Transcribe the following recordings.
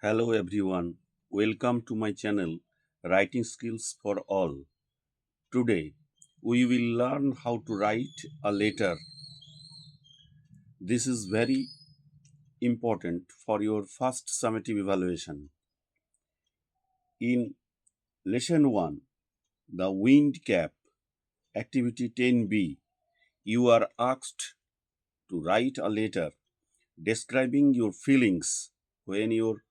Hello everyone, welcome to my channel Writing Skills for All. Today we will learn how to write a letter. This is very important for your first summative evaluation. In lesson 1, the wind cap, activity 10B, you are asked to write a letter describing your feelings when your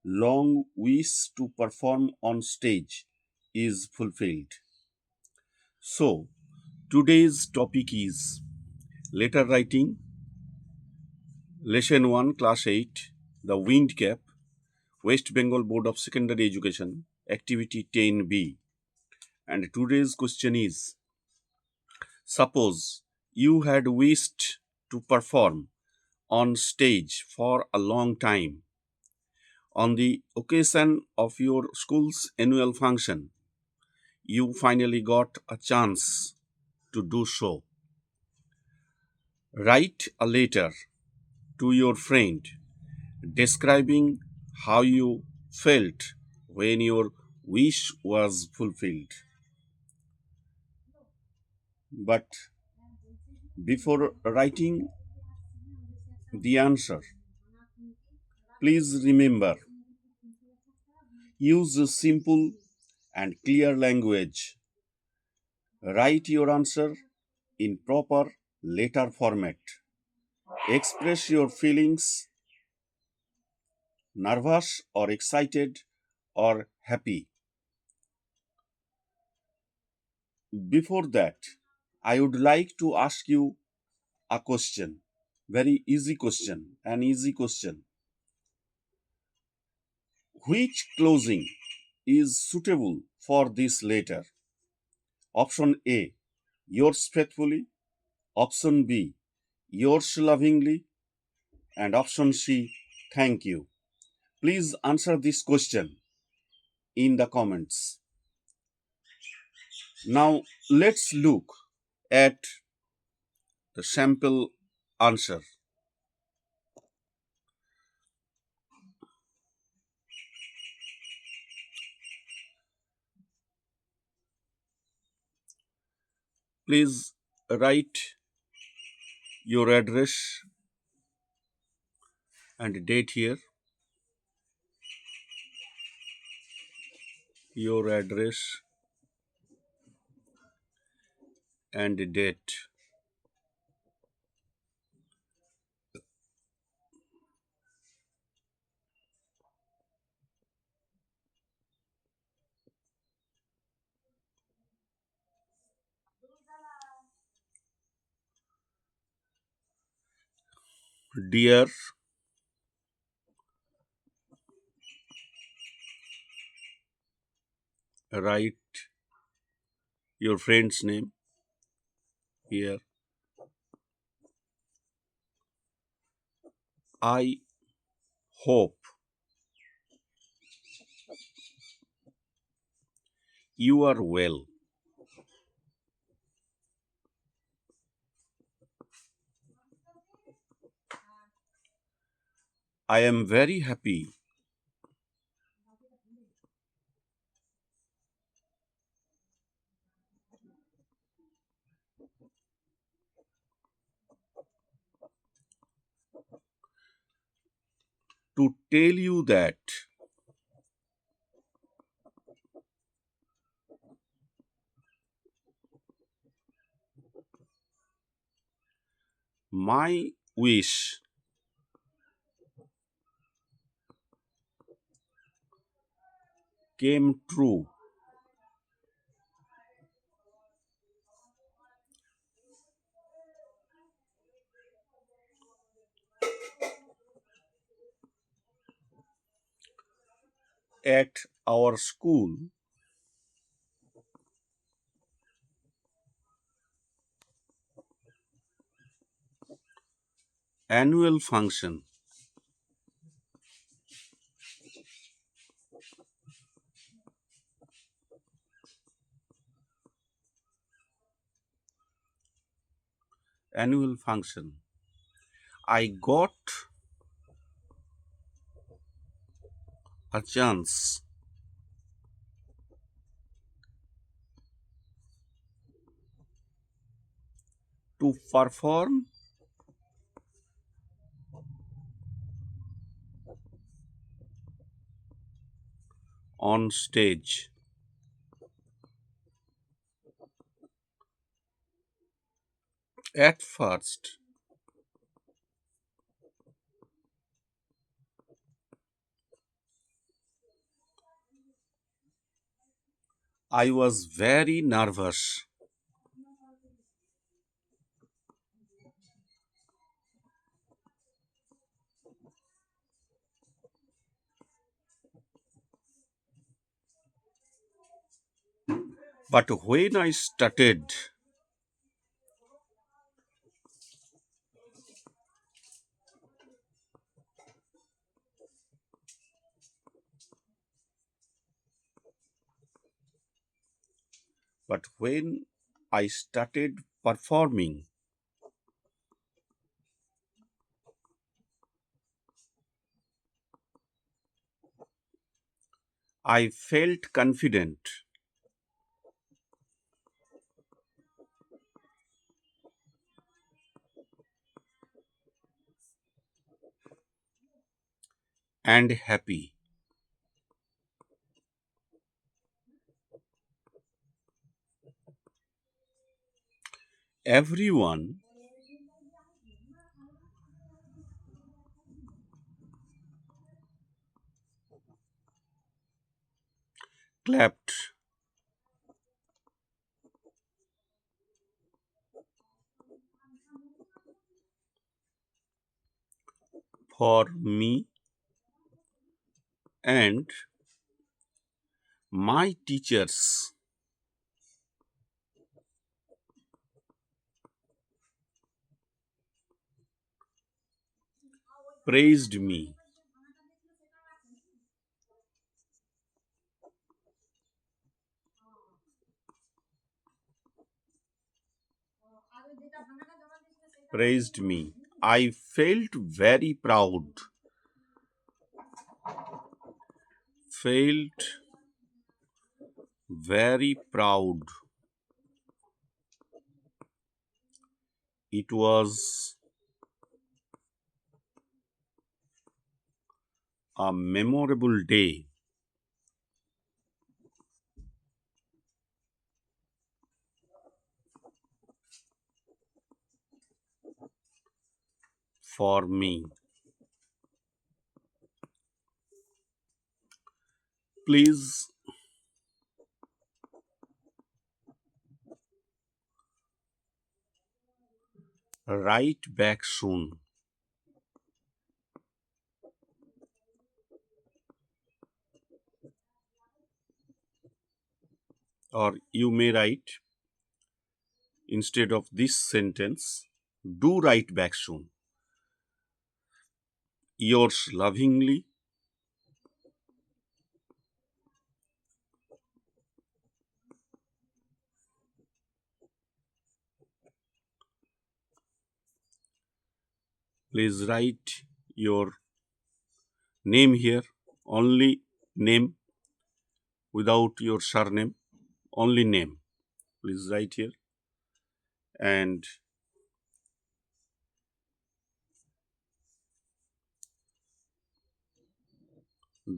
long wish to perform on stage is fulfilled. So, today's topic is letter writing, lesson 1, class 8, the wind cap, West Bengal Board of Secondary Education, activity 10B. And today's question is, suppose you had wished to perform on stage for a long time. On the occasion of your school's annual function, you finally got a chance to do so. Write a letter to your friend describing how you felt when your wish was fulfilled. But before writing the answer, please remember, use a simple and clear language. Write your answer in proper letter format. Express your feelings, nervous or excited or happy. Before that, I would like to ask you a question. Very easy question. An easy question. Which closing is suitable for this letter? Option A, yours faithfully. Option B, yours lovingly. And option C, thank you. Please answer this question in the comments. Now let's look at the sample answer. Please write your address and date here. Your address and date. Dear, write your friend's name here. I hope you are well. I am very happy to tell you that my wish came true. At our school annual function. Annual function. I got a chance to perform on stage. At first, I was very nervous, but when I started, but when I started performing, I felt confident and happy. Everyone clapped for me, and my teachers praised me. Praised me. I felt very proud. Felt very proud. It was a memorable day for me. Please write back soon, or you may write instead of this sentence, do write back soon. Yours lovingly, please write your name here, only name without your surname, only name. Please write here and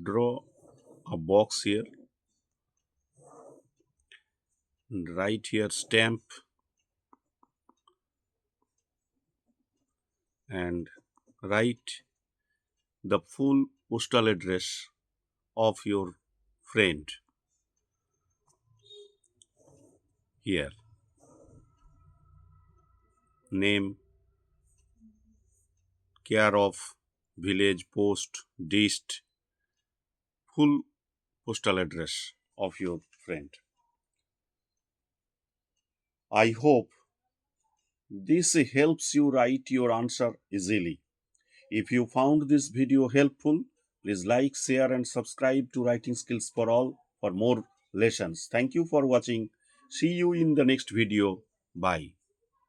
draw a box here and write here stamp and write the full postal address of your friend here. Name, care of, village, post, dist, full postal address of your friend. I hope this helps you write your answer easily. If you found this video helpful, please like, share, and subscribe to Writing Skills for All for more lessons. Thank you for watching. See you in the next video. Bye.